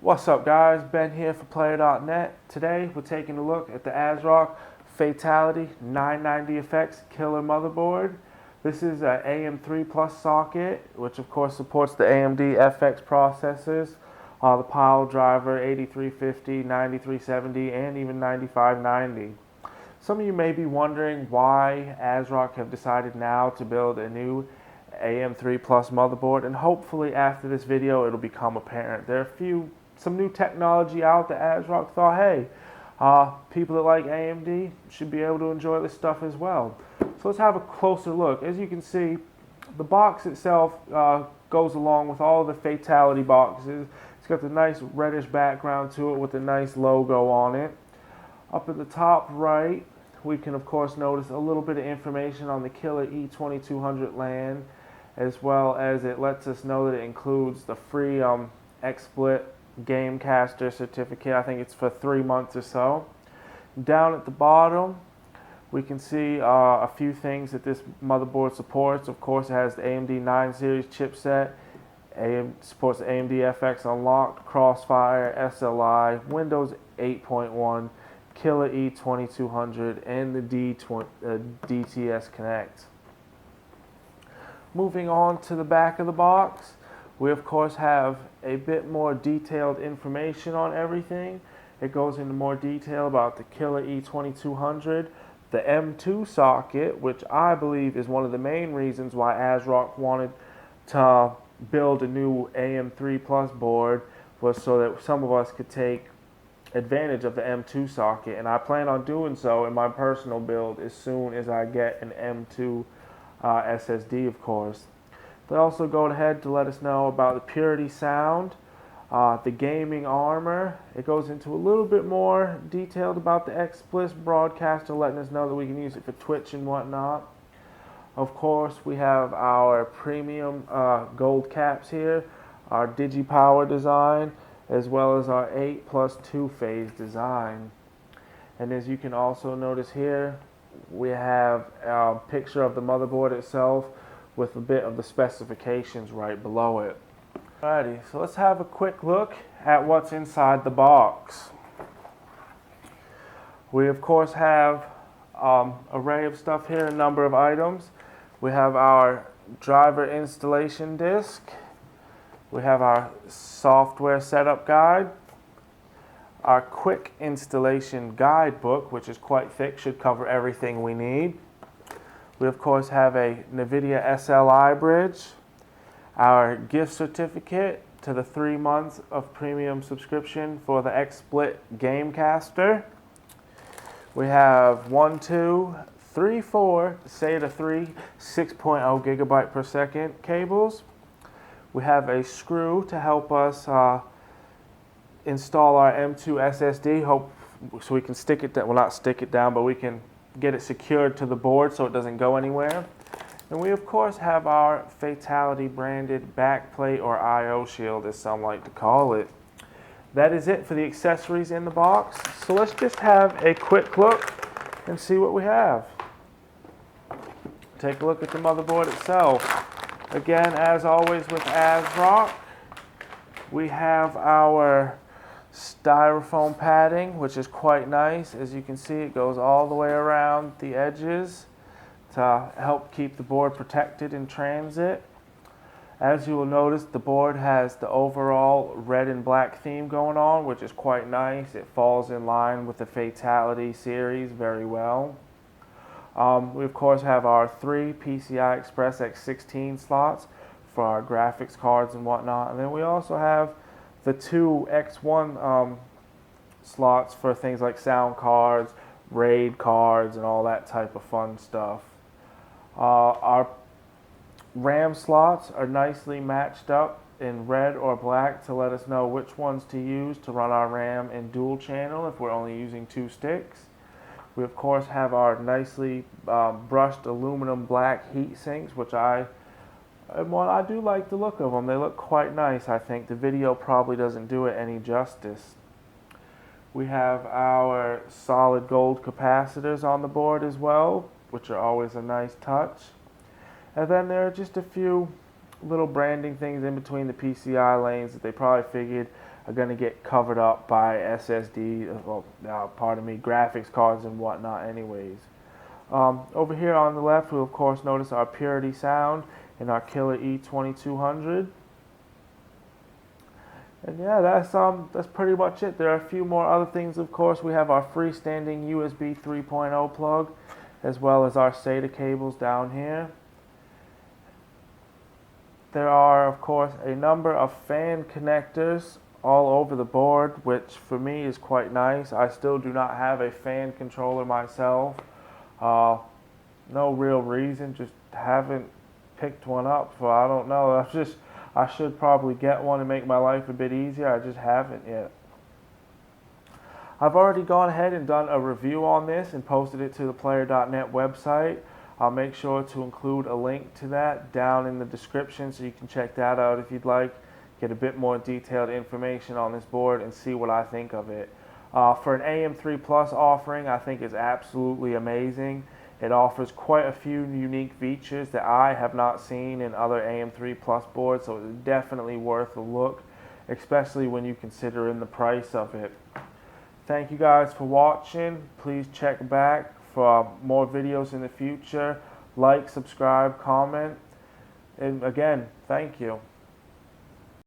What's up guys, Ben here for Player.net. Today we're taking a look at the ASRock Fatal1ty 990FX killer motherboard. This is an AM3 Plus socket, which of course supports the AMD FX processors, the pile driver 8350, 9370, and even 9590. Some of you may be wondering why ASRock have decided now to build a new AM3 Plus motherboard, and hopefully after this video it'll become apparent. There are some new technology out that ASRock thought, hey, people that like AMD should be able to enjoy this stuff as well. So let's have a closer look. As you can see, the box itself goes along with all the Fatal1ty boxes. It's got the nice reddish background to it with a nice logo on it. Up at the top right, we can of course notice a little bit of information on the killer E2200 LAN, as well as it lets us know that it includes the free XSplit Gamecaster certificate. I think it's for 3 months or so. Down at the bottom, we can see a few things that this motherboard supports. Of course, it has the AMD 9 series chipset. Supports AMD FX Unlocked, Crossfire, SLI, Windows 8.1, Killer E2200, and the DTS Connect. Moving on to the back of the box, we of course have a bit more detailed information on everything. It goes into more detail about the Killer E2200, the M2 socket, which I believe is one of the main reasons why ASRock wanted to build a new AM3 Plus board, was so that some of us could take advantage of the M2 socket, and I plan on doing so in my personal build as soon as I get an M2 SSD, of course. They also go ahead to let us know about the Purity sound, the gaming armor. It goes into a little bit more detailed about the XSplit broadcaster, letting us know that we can use it for Twitch and whatnot. Of course, we have our premium gold caps here, our DigiPower design, as well as our 8+2 phase design. And as you can also notice here, we have a picture of the motherboard itself with a bit of the specifications right below it. Alrighty, so let's have a quick look at what's inside the box. We of course have an array of stuff here, a number of items. We have our driver installation disc. We have our software setup guide. Our quick installation guidebook, which is quite thick, should cover everything we need. We of course have a NVIDIA SLI bridge, our gift certificate to the 3 months of premium subscription for the XSplit Gamecaster. We have 4 SATA 3 6.0 gigabyte per second cables. We have a screw to help us install our M2 SSD, so we can stick it down, well not stick it down, but we can get it secured to the board so it doesn't go anywhere. And we of course have our Fatal1ty branded backplate, or IO shield as some like to call it. That is it for the accessories in the box. So let's just have a quick look and see what we have. Take a look at the motherboard itself. Again, as always with ASRock, we have our styrofoam padding, which is quite nice. As you can see, it goes all the way around the edges to help keep the board protected in transit. As you will notice, the board has the overall red and black theme going on, which is quite nice. It falls in line with the Fatal1ty series very well. We of course have our 3 PCI Express X16 slots for our graphics cards and whatnot, and then we also have the 2 X1 slots for things like sound cards, RAID cards, and all that type of fun stuff. Our RAM slots are nicely matched up in red or black to let us know which ones to use to run our RAM in dual channel if we're only using 2 sticks. We of course have our nicely brushed aluminum black heat sinks, which I do like the look of them. They look quite nice. I think the video probably doesn't do it any justice. We have our solid gold capacitors on the board as well, which are always a nice touch. And then there are just a few little branding things in between the PCI lanes that they probably figured are going to get covered up by SSD, graphics cards and whatnot anyways. Over here on the left, we'll of course notice our Purity sound and our Killer E2200. And yeah, that's pretty much it. There are a few more other things, of course. We have our freestanding USB 3.0 plug, as well as our SATA cables down here. There are, of course, a number of fan connectors all over the board, which for me is quite nice. I still do not have a fan controller myself. No real reason, just haven't picked one up, so I don't know. I should probably get one and make my life a bit easier. I just haven't yet. I've already gone ahead and done a review on this and posted it to the player.net website. I'll make sure to include a link to that down in the description so you can check that out if you'd like. Get a bit more detailed information on this board and see what I think of it. For an AM3 Plus offering, I think it's absolutely amazing. It offers quite a few unique features that I have not seen in other AM3 Plus boards, so it's definitely worth a look, especially when you consider in the price of it. Thank you guys for watching. Please check back for more videos in the future. Like, subscribe, comment, and again, thank you.